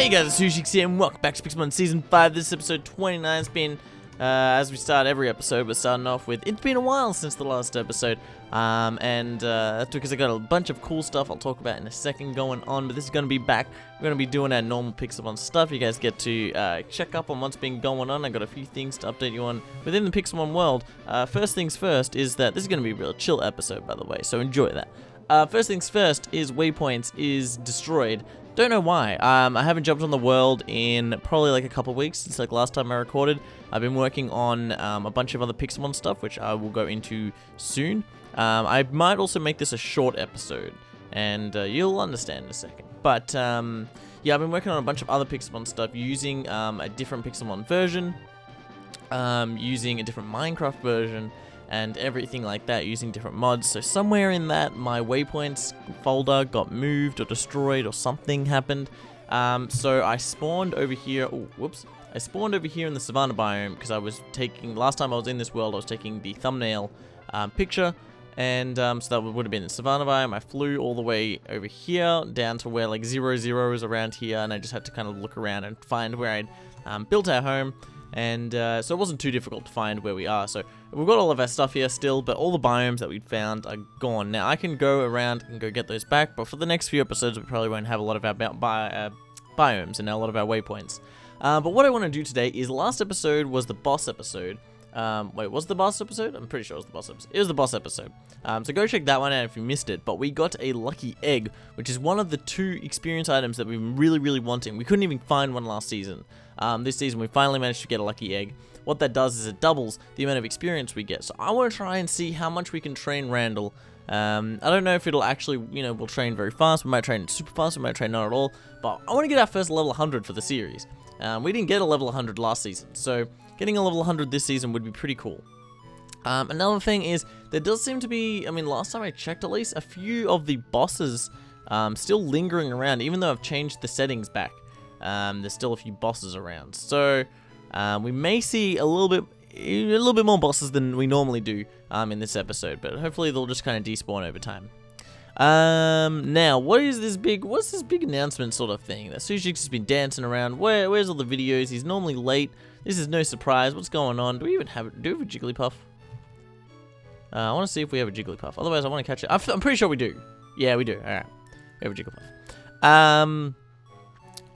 Hey guys, it's Sushix here, and welcome back to Pixelmon Season 5. This is episode 29. It's been, as we start every episode, we're starting off with, it's been a while since the last episode, that's because I got a bunch of cool stuff I'll talk about in a second going on, but this is going to be back. We're going to be doing our normal Pixelmon stuff. You guys get to check up on what's been going on. I got a few things to update you on within the Pixelmon world. First things first is that this is going to be a real chill episode, by the way, so enjoy that. First things first is Waypoints is destroyed. Don't know why. I haven't jumped on the world in probably like a couple weeks since like last time I recorded. I've been working on a bunch of other Pixelmon stuff, which I will go into soon. I might also make this a short episode, and you'll understand in a second. But yeah, I've been working on a bunch of other Pixelmon stuff using a different Pixelmon version, using a different Minecraft version, and everything like that, using different mods. So somewhere in that, my Waypoints folder got moved or destroyed or something happened. So I spawned over here. Oh, whoops. I spawned over here in the Savannah biome because I was taking, last time I was in this world, I was taking the thumbnail picture. And so that would have been the Savannah biome. I flew all the way over here down to where like 0, 0 is around here. And I just had to kind of look around and find where I'd built our home. And so it wasn't too difficult to find where we are. So we've got all of our stuff here still, but all the biomes that we'd found are gone. Now I can go around and go get those back, but for the next few episodes we probably won't have a lot of our biomes and a lot of our waypoints. But what I want to do today is, last episode was the boss episode. Wait, was it the boss episode? I'm pretty sure it was the boss episode. It was the boss episode. So go check that one out if you missed it. But we got a lucky egg, which is one of the 2 experience items that we've been really wanting. We couldn't even find one last season. This season we finally managed to get a lucky egg. What that does is it doubles the amount of experience we get. So I want to try and see how much we can train Randall. I don't know if it'll actually, we'll train very fast. We might train super fast. We might train not at all. But I want to get our first level 100 for the series. We didn't get a level 100 last season. So getting a level 100 this season would be pretty cool. Another thing is, there does seem to be, last time I checked at least, a few of the bosses still lingering around, even though I've changed the settings back. There's still a few bosses around. So we may see a little bit more bosses than we normally do in this episode, but hopefully they'll just kind of despawn over time. Now, what's this big announcement sort of thing that Sushix has been dancing around? Where's all the videos? He's normally late. This is no surprise. What's going on? Do we have a Jigglypuff? I want to see if we have a Jigglypuff. Otherwise, I want to catch it. I'm pretty sure we do. Yeah, we do. All right, we have a Jigglypuff.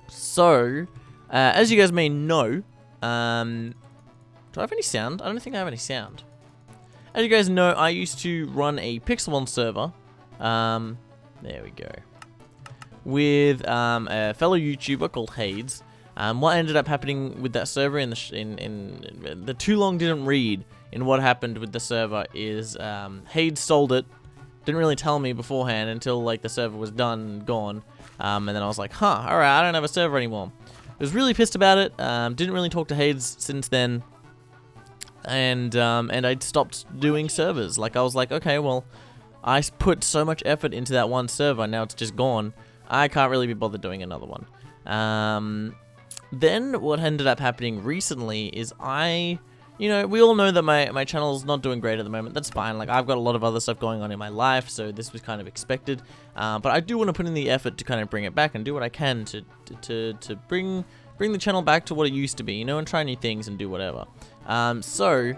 So, as you guys may know, do I have any sound? I don't think I have any sound. As you guys know, I used to run a Pixelmon server. There we go. With a fellow YouTuber called Hades. What ended up happening with that server in the too long didn't read in what happened with the server is Hades sold it. Didn't really tell me beforehand until like the server was done and gone. And then I was like, huh, alright, I don't have a server anymore. I was really pissed about it. Didn't really talk to Hades since then. And I'd stopped doing servers. Like, I was like, okay, well, I put so much effort into that one server, now it's just gone. I can't really be bothered doing another one. Then what ended up happening recently is we all know that my channel's not doing great at the moment. That's fine. Like, I've got a lot of other stuff going on in my life, so this was kind of expected. But I do want to put in the effort to kind of bring it back and do what I can to bring the channel back to what it used to be, and try new things and do whatever. Pixelmon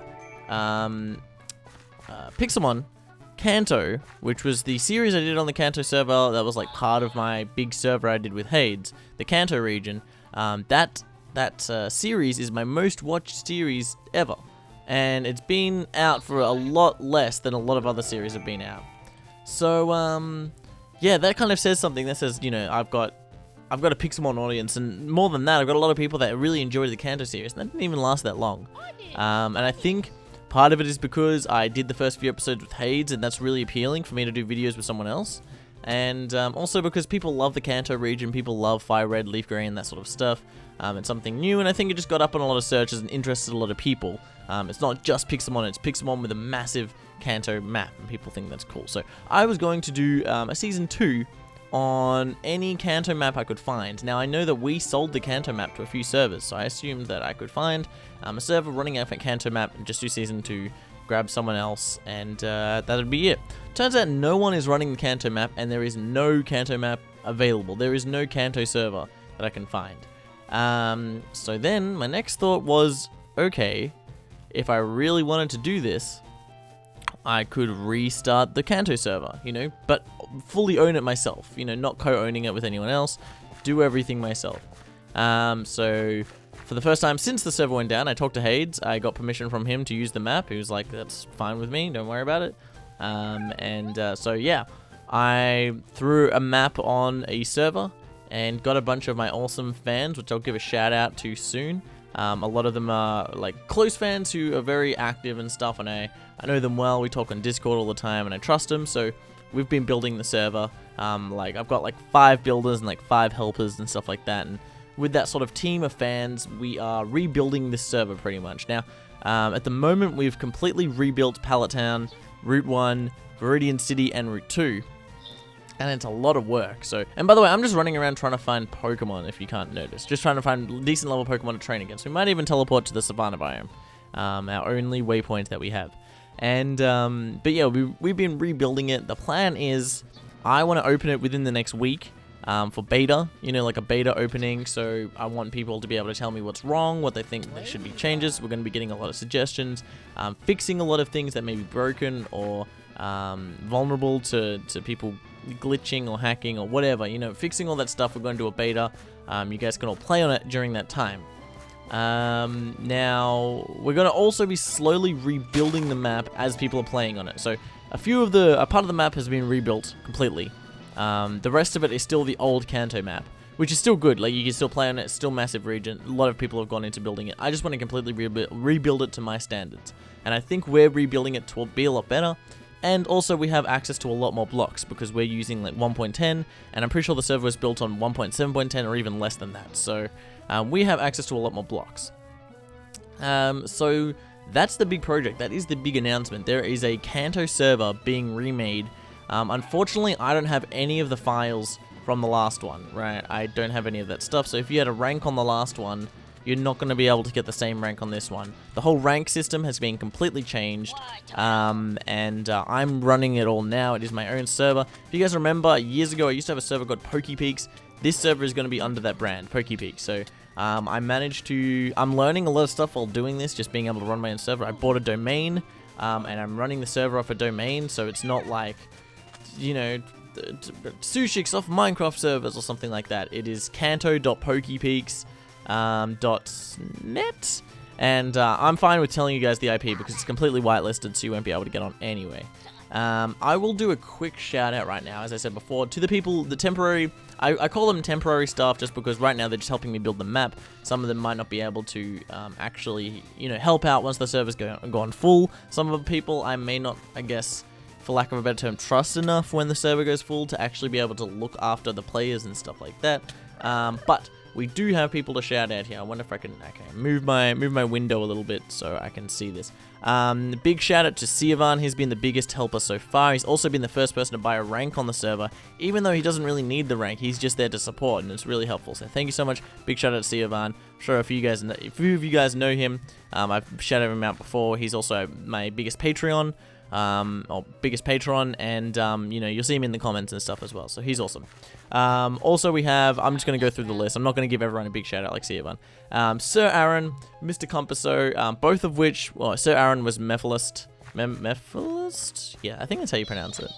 Kanto, which was the series I did on the Kanto server that was like part of my big server I did with Hades, the Kanto region. That series is my most watched series ever, and it's been out for a lot less than a lot of other series have been out. So yeah, that kind of says something. That says, I've got a Pixelmon audience, and more than that, I've got a lot of people that really enjoyed the Kanto series, and that didn't even last that long. And I think part of it is because I did the first few episodes with Hades, and that's really appealing for me to do videos with someone else. And also because people love the Kanto region, people love Fire Red, Leaf Green, that sort of stuff. It's something new, and I think it just got up on a lot of searches and interested a lot of people. It's not just Pixelmon, it's Pixelmon with a massive Kanto map, and people think that's cool. So I was going to do a Season 2 on any Kanto map I could find. Now, I know that we sold the Kanto map to a few servers, so I assumed that I could find a server running out a Kanto map and just do Season 2, grab someone else, and that'd be it. Turns out no one is running the Kanto map, and there is no Kanto map available. There is no Kanto server that I can find. So then my next thought was, okay, if I really wanted to do this, I could restart the Kanto server, you know, but fully own it myself, you know, not co-owning it with anyone else, do everything myself. So for the first time since the server went down, I talked to Hades. I got permission from him to use the map. He was like, that's fine with me, don't worry about it. So yeah, I threw a map on a server and got a bunch of my awesome fans, which I'll give a shout out to soon. A lot of them are like close fans who are very active and stuff, and I know them well. We talk on Discord all the time, and I trust them. So we've been building the server. Like I've got like 5 builders and like 5 helpers and stuff like that. And with that sort of team of fans, we are rebuilding this server pretty much. Now, at the moment, we've completely rebuilt Pallet Town, Route 1, Viridian City, and Route 2. And it's a lot of work. So, and by the way, I'm just running around trying to find Pokemon, if you can't notice. Just trying to find decent level Pokemon to train against. We might even teleport to the Savannah biome, our only waypoint that we have. And, but yeah, we've been rebuilding it. The plan is, I want to open it within the next week for beta, you know, like a beta opening. So I want people to be able to tell me what's wrong, what they think there should be changes. We're going to be getting a lot of suggestions, fixing a lot of things that may be broken or vulnerable to people glitching or hacking or whatever, you know, fixing all that stuff. We're going to do a beta. You guys can all play on it during that time. Now we're going to also be slowly rebuilding the map as people are playing on it. So a part of the map has been rebuilt completely. The rest of it is still the old Kanto map, which is still good. Like, you can still play on it. It's still massive region. A lot of people have gone into building it. I just want to completely rebuild it to my standards, and I think we're rebuilding it to be a lot better. And also we have access to a lot more blocks because we're using like 1.10, and I'm pretty sure the server was built on 1.7.10 or even less than that. So we have access to a lot more blocks. So that's the big project. That is the big announcement. There is a Kanto server being remade. Unfortunately, I don't have any of the files from the last one, right? I don't have any of that stuff. So if you had a rank on the last one, you're not going to be able to get the same rank on this one. The whole rank system has been completely changed, and I'm running it all now. It is my own server. If you guys remember, years ago I used to have a server called PokePeaks. This server is going to be under that brand, PokePeaks. So I'm learning a lot of stuff while doing this, just being able to run my own server. I bought a domain, and I'm running the server off a domain, so it's not like, you know, Sushix off Minecraft servers or something like that. It is kanto.pokepeaks.net, and I'm fine with telling you guys the IP because it's completely whitelisted, so you won't be able to get on anyway. I will do a quick shout out right now, as I said before, to the people, the temporary, I call them temporary staff just because right now they're just helping me build the map. Some of them might not be able to actually, you know, help out once the server's gone full. Some of the people I may not, I guess, for lack of a better term, trust enough when the server goes full to actually be able to look after the players and stuff like that. But we do have people to shout out here. I wonder if I can move my window a little bit so I can see this. Big shout out to Siavan. He's been the biggest helper so far. He's also been the first person to buy a rank on the server, even though he doesn't really need the rank. He's just there to support, and it's really helpful. So thank you so much. Big shout out to Siavan. I'm sure a few of you guys know him. I've shouted him out before. He's also my biggest Patreon. Or biggest patron, and you know, you'll see him in the comments and stuff as well, so he's awesome. Also we have, I'm just going to go through the list. I'm not going to give everyone a big shout out like Siavan. Sir Aaron, Mr. Compasso, both of which, well, Sir Aaron was Mephilist, yeah, I think that's how you pronounce it.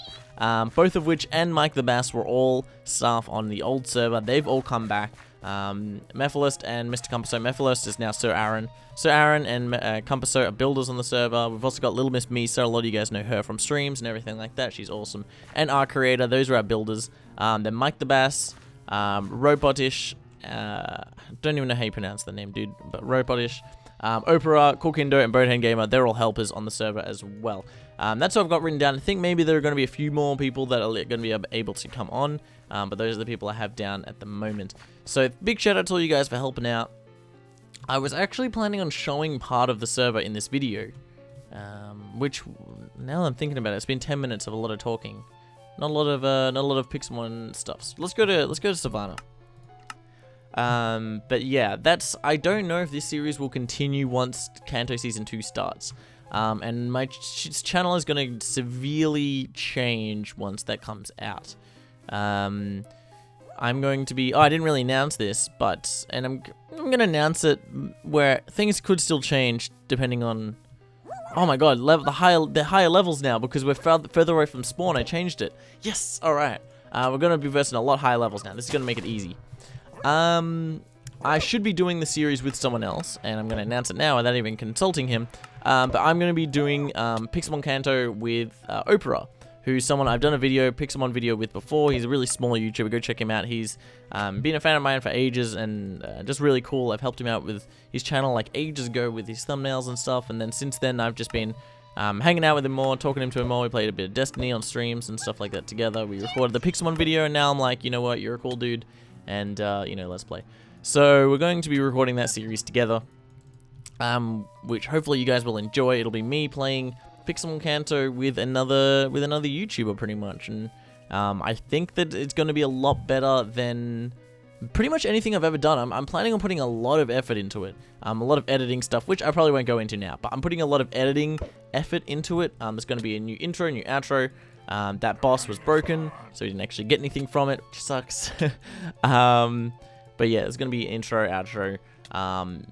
Both of which, and Mike the Bass, were all staff on the old server. They've all come back. Mephilist and Mr. Compasso. Mephilist is now Sir Aaron. Sir Aaron and Compasso are builders on the server. We've also got Little Miss Misa. A lot of you guys know her from streams and everything like that. She's awesome. And our creator. Those are our builders. Then Mike the Bass, Robotish. Don't even know how you pronounce the name, dude. But Robotish, Opera, Coolkindo, and Boathead Gamer. They're all helpers on the server as well. That's what I've got written down. I think maybe there are going to be a few more people that are going to be able to come on. But those are the people I have down at the moment. So big shout out to all you guys for helping out. I was actually planning on showing part of the server in this video, which, now that I'm thinking about it, it's been 10 minutes of a lot of talking, not a lot of Pixelmon stuff. So let's go to Savannah. But yeah, I don't know if this series will continue once Kanto Season 2 starts. And my channel is going to severely change once that comes out. I'm going to be... Oh, I didn't really announce this, but... And I'm going to announce it where things could still change depending on... Oh my god, the higher levels now because we're further away from spawn. I changed it. Yes, alright. We're going to be versing a lot higher levels now. This is going to make it easy. I should be doing the series with someone else, and I'm going to announce it now without even consulting him. But I'm going to be doing Pixelmon Kanto with Opera, who's someone I've done a Pixelmon video with before. He's a really small YouTuber. Go check him out. He's been a fan of mine for ages and just really cool. I've helped him out with his channel like ages ago with his thumbnails and stuff. And then since then, I've just been hanging out with him more, talking to him more. We played a bit of Destiny on streams and stuff like that together. We recorded the Pixelmon video, and now I'm like, you know what? You're a cool dude, and you know, let's play. So we're going to be recording that series together, which hopefully you guys will enjoy. It'll be me playing Pixelmon Kanto with another YouTuber pretty much, and I think that it's going to be a lot better than pretty much anything I've ever done. I'm planning on putting a lot of effort into it, a lot of editing stuff, which I probably won't go into now, but I'm putting a lot of editing effort into it. There's going to be a new intro, new outro. That boss was broken, so we didn't actually get anything from it, which sucks. But yeah, there's going to be intro, outro,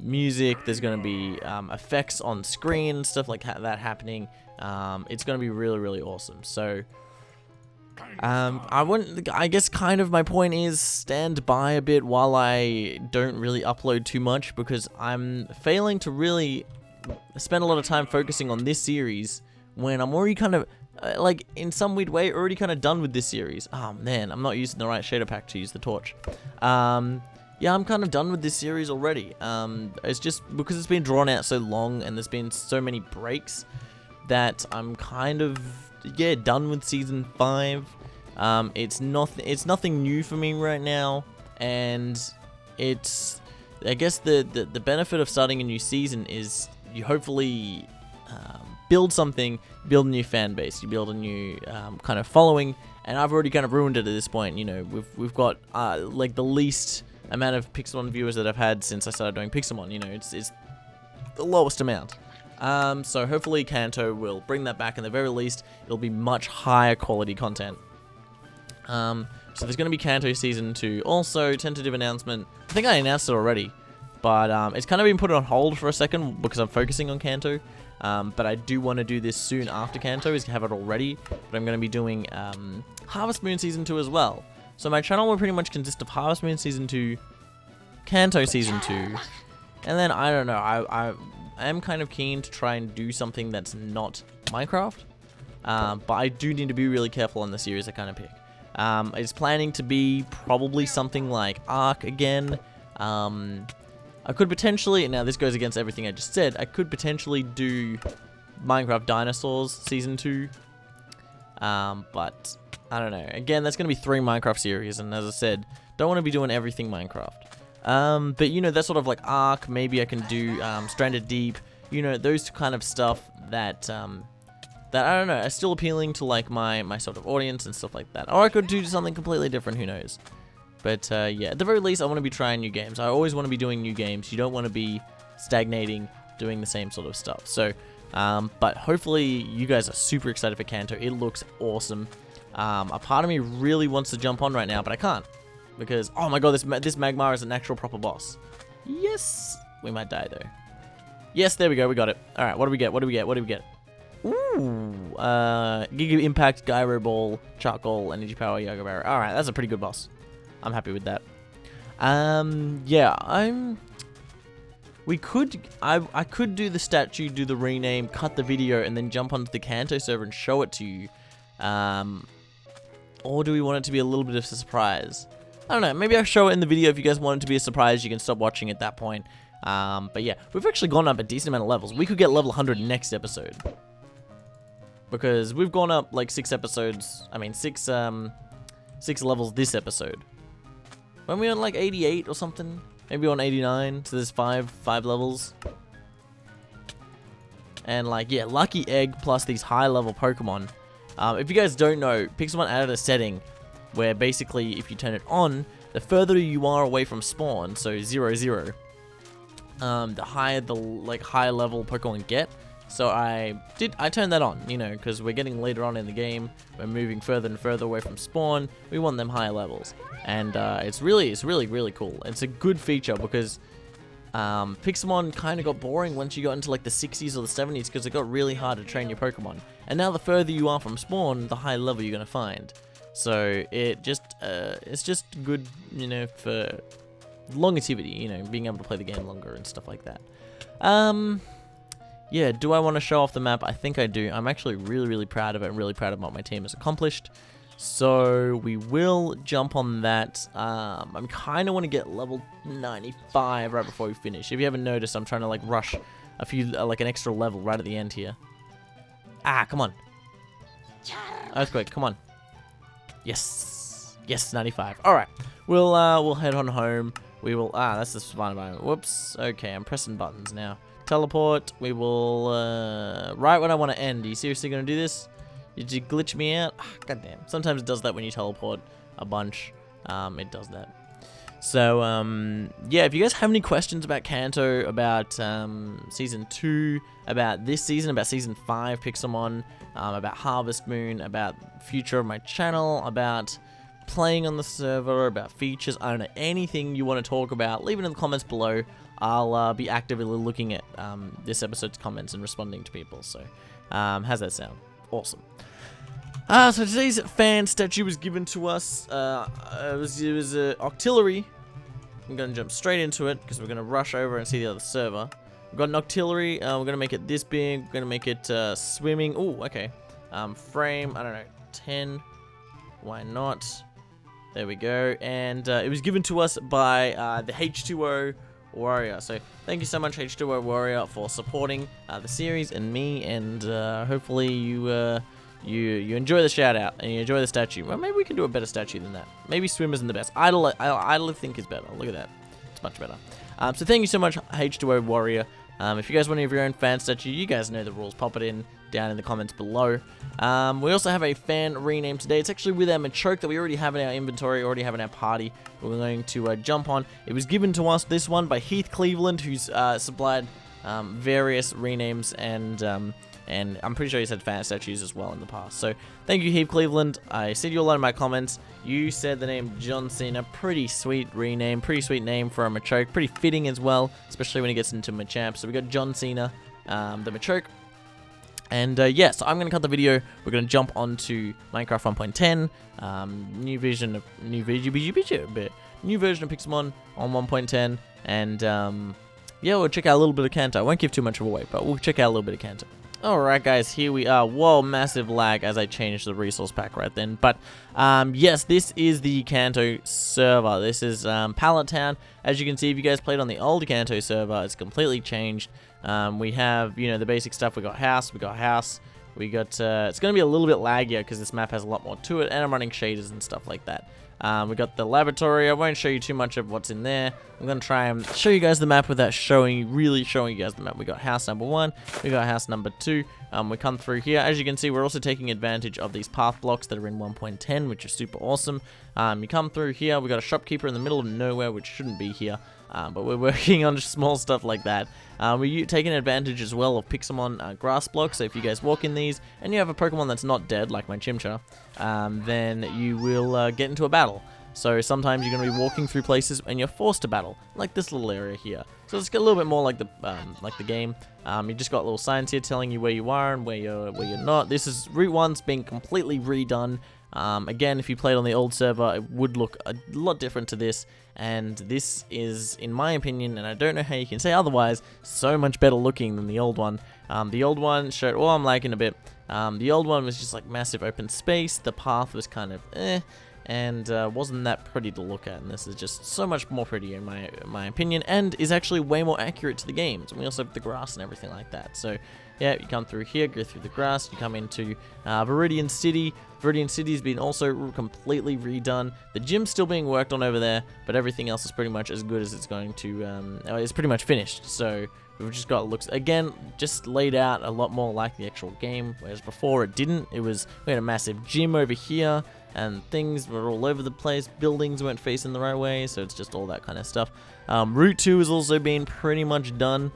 music, there's going to be effects on screen, stuff like that happening. It's going to be really, really awesome. So, I guess kind of my point is stand by a bit while I don't really upload too much, because I'm failing to really spend a lot of time focusing on this series when I'm already kind of, like, in some weird way, already kind of done with this series. Oh man, I'm not using the right shader pack to use the torch. Yeah, I'm kind of done with this series already. It's just because it's been drawn out so long and there's been so many breaks that I'm kind of, yeah, done with Season 5. It's nothing new for me right now, and it's, I guess the benefit of starting a new season is you hopefully build something, build a new fan base, you build a new kind of following, and I've already kind of ruined it at this point. You know, we've got like the least amount of Pixelmon viewers that I've had since I started doing Pixelmon. You know, it's the lowest amount. So hopefully Kanto will bring that back. In the very least, it'll be much higher quality content. So there's going to be Kanto Season 2. Also, tentative announcement. I think I announced it already, but it's kind of been put on hold for a second because I'm focusing on Kanto. But I do want to do this soon after Kanto, is have it all ready. But I'm going to be doing Harvest Moon Season 2 as well. So my channel will pretty much consist of Harvest Moon Season 2, Kanto Season 2, and then, I don't know, I am kind of keen to try and do something that's not Minecraft, but I do need to be really careful on the series I kind of pick. It's planning to be probably something like Ark again. I could potentially, now this goes against everything I just said, I could potentially do Minecraft Dinosaurs Season 2, but I don't know. Again, that's going to be 3 Minecraft series, and as I said, don't want to be doing everything Minecraft. But, you know, that sort of like Ark, maybe I can do Stranded Deep, you know, those kind of stuff that, that, I don't know, are still appealing to, like, my sort of audience and stuff like that. Or I could do something completely different, who knows. But, yeah, at the very least, I want to be trying new games. I always want to be doing new games. You don't want to be stagnating, doing the same sort of stuff. So, but hopefully you guys are super excited for Kanto. It looks awesome. A part of me really wants to jump on right now, but I can't. Because, oh my god, this Magmar is an actual proper boss. Yes! We might die, though. Yes, there we go, we got it. Alright, what do we get? What do we get? What do we get? Ooh! Giga Impact, Gyro Ball, Charcoal, Energy Power, Yaga Barrier. Alright, that's a pretty good boss. I'm happy with that. Yeah, I could do the statue, do the rename, cut the video, and then jump onto the Kanto server and show it to you. Or do we want it to be a little bit of a surprise? I don't know, maybe I'll show it in the video. If you guys want it to be a surprise, you can stop watching at that point. But yeah, we've actually gone up a decent amount of levels. We could get level 100 next episode. Because we've gone up like 6 episodes, I mean 6 levels this episode. Weren't we on like 88 or something? Maybe on 89, so there's 5 levels. And like, yeah, Lucky Egg plus these high level Pokemon. If you guys don't know, Pixelmon added a setting where basically if you turn it on, the further you are away from spawn, so 0, 0, the higher the high level Pokemon get. So I turned that on, you know, because we're getting later on in the game. We're moving further and further away from spawn. We want them higher levels. And it's really cool. It's a good feature because Pixelmon kind of got boring once you got into like the 60s or the 70s because it got really hard to train your Pokemon. And now the further you are from spawn, the higher level you're going to find. So it's just good, you know, for longevity, you know, being able to play the game longer and stuff like that. Yeah, do I want to show off the map? I think I do. I'm actually really proud of it and really proud of what my team has accomplished. So we will jump on that. I kind of want to get level 95 right before we finish. If you haven't noticed, I'm trying to like rush a few, like an extra level right at the end here. Ah, come on. Earthquake, come on. Yes, 95. All right, we'll head on home. We will. That's the fun environment. Whoops. Okay, I'm pressing buttons now. Teleport. We will. Right when I want to end. Are you seriously gonna do this? Did you glitch me out? God damn. Sometimes it does that when you teleport a bunch. It does that. So, yeah, if you guys have any questions about Kanto, about Season 2, about this season, about Season 5 Pixelmon, about Harvest Moon, about future of my channel, about playing on the server, about features, I don't know, anything you want to talk about, leave it in the comments below. I'll be actively looking at this episode's comments and responding to people. So, how's that sound? Awesome. So today's fan statue was given to us. It was Octillery. I'm gonna jump straight into it because we're gonna rush over and see the other server. We've got an Octillery. We're gonna make it this big. We're gonna make it swimming. Oh, okay. Frame. I don't know. 10. Why not? There we go. And it was given to us by the H2O Warrior. So thank you so much, H2O Warrior, for supporting the series and me. And hopefully you enjoy the shout out and you enjoy the statue. Well, maybe we can do a better statue than that. Maybe Swim isn't the best. Idle think is better. Look at that. It's much better. So thank you so much, H2O Warrior. If you guys want to have your own fan statue, you guys know the rules. Pop it in down in the comments below. We also have a fan rename today. It's actually with our Machoke that we already have in our inventory, already have in our party. We're going to jump on. It was given to us, this one, by Heath Cleveland, who's supplied various renames and I'm pretty sure he's had fan statues as well in the past. So thank you, Heath Cleveland. I said you a lot in my comments. You said the name John Cena. Pretty sweet rename. Pretty sweet name for a Machoke. Pretty fitting as well, especially when he gets into Machamp. So we got John Cena, the Machoke. And yeah, so I'm going to cut the video. We're going to jump onto Minecraft 1.10. New version of Pixelmon on 1.10. And yeah, we'll check out a little bit of Kanto. I won't give too much away, but we'll check out a little bit of Kanto. Alright guys, here we are. Whoa, massive lag as I changed the resource pack right then. But yes, this is the Kanto server. This is Pallet Town. As you can see, if you guys played on the old Kanto server, it's completely changed. We have, you know, the basic stuff. We got house, we got it's going to be a little bit laggier because this map has a lot more to it, and I'm running shaders and stuff like that. We got the laboratory. I won't show you too much of what's in there. I'm going to try and show you guys the map without really showing you guys the map. We got house number 1. We got house number 2. We come through here. As you can see, we're also taking advantage of these path blocks that are in 1.10, which is super awesome. You come through here. We got a shopkeeper in the middle of nowhere, which shouldn't be here. But we're working on small stuff like that. We're taking advantage as well of Pixelmon grass blocks. So if you guys walk in these and you have a Pokemon that's not dead, like my Chimchar, then you will get into a battle. So sometimes you're going to be walking through places and you're forced to battle, like this little area here. So it's a little bit more like the game. You just got little signs here telling you where you are and where you're not. This is Route 1's been completely redone. Again, if you played on the old server, it would look a lot different to this, and this is, in my opinion, and I don't know how you can say otherwise, so much better looking than the old one. The old one showed, oh, I'm lagging a bit. The old one was just like massive open space. The path was kind of and wasn't that pretty to look at, and this is just so much more pretty in my opinion, and is actually way more accurate to the games. And we also have the grass and everything like that. So yeah, you come through here, go through the grass, you come into Viridian City. Viridian City has been also completely redone. The gym's still being worked on over there, but everything else is pretty much as good as it's going to, it's pretty much finished. So we've just got looks, again, just laid out a lot more like the actual game, whereas before it didn't. We had a massive gym over here, and things were all over the place. Buildings weren't facing the right way, so it's just all that kind of stuff. Route 2 has also been pretty much done.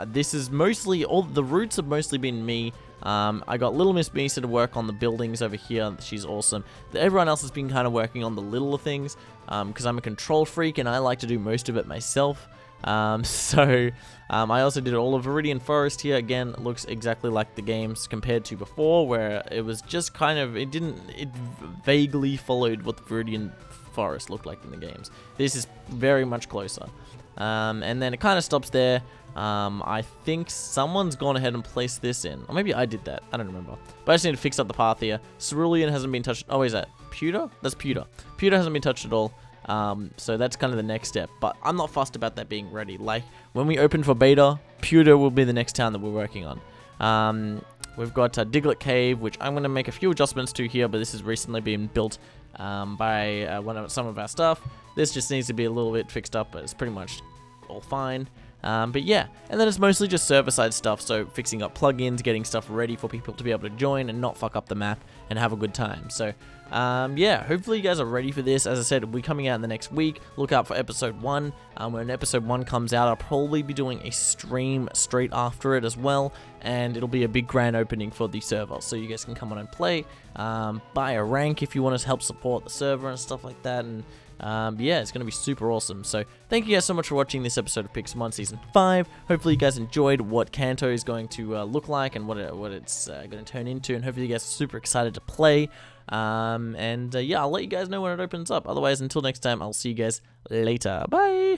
This is mostly, all the routes have mostly been me. I got Little Miss Misa to work on the buildings over here. She's awesome. Everyone else has been kind of working on the littler things, because I'm a control freak and I like to do most of it myself. I also did all of Viridian Forest here. Again, it looks exactly like the games compared to before, where it was just kind of, it vaguely followed what the Viridian Forest looked like in the games. This is very much closer. And then it kind of stops there. I think someone's gone ahead and placed this in. Or maybe I did that. I don't remember. But I just need to fix up the path here. Cerulean hasn't been touched. Oh, is that Pewter? That's Pewter. Pewter hasn't been touched at all. So that's kind of the next step. But I'm not fussed about that being ready. Like, when we open for beta, Pewter will be the next town that we're working on. We've got Diglett Cave, which I'm going to make a few adjustments to here, but this has recently been built by some of our stuff. This just needs to be a little bit fixed up, but it's pretty much all fine. But yeah, and then it's mostly just server-side stuff, so fixing up plugins, getting stuff ready for people to be able to join and not fuck up the map and have a good time. So, yeah, hopefully you guys are ready for this. As I said, it'll be coming out in the next week. Look out for episode 1. When episode 1 comes out, I'll probably be doing a stream straight after it as well, and it'll be a big grand opening for the server, so you guys can come on and play, buy a rank if you want to help support the server and stuff like that, and yeah, it's going to be super awesome. So thank you guys so much for watching this episode of Pixelmon Season 5. Hopefully you guys enjoyed what Kanto is going to look like and what it's going to turn into, and hopefully you guys are super excited to play. Yeah, I'll let you guys know when it opens up. Otherwise, until next time, I'll see you guys later. Bye!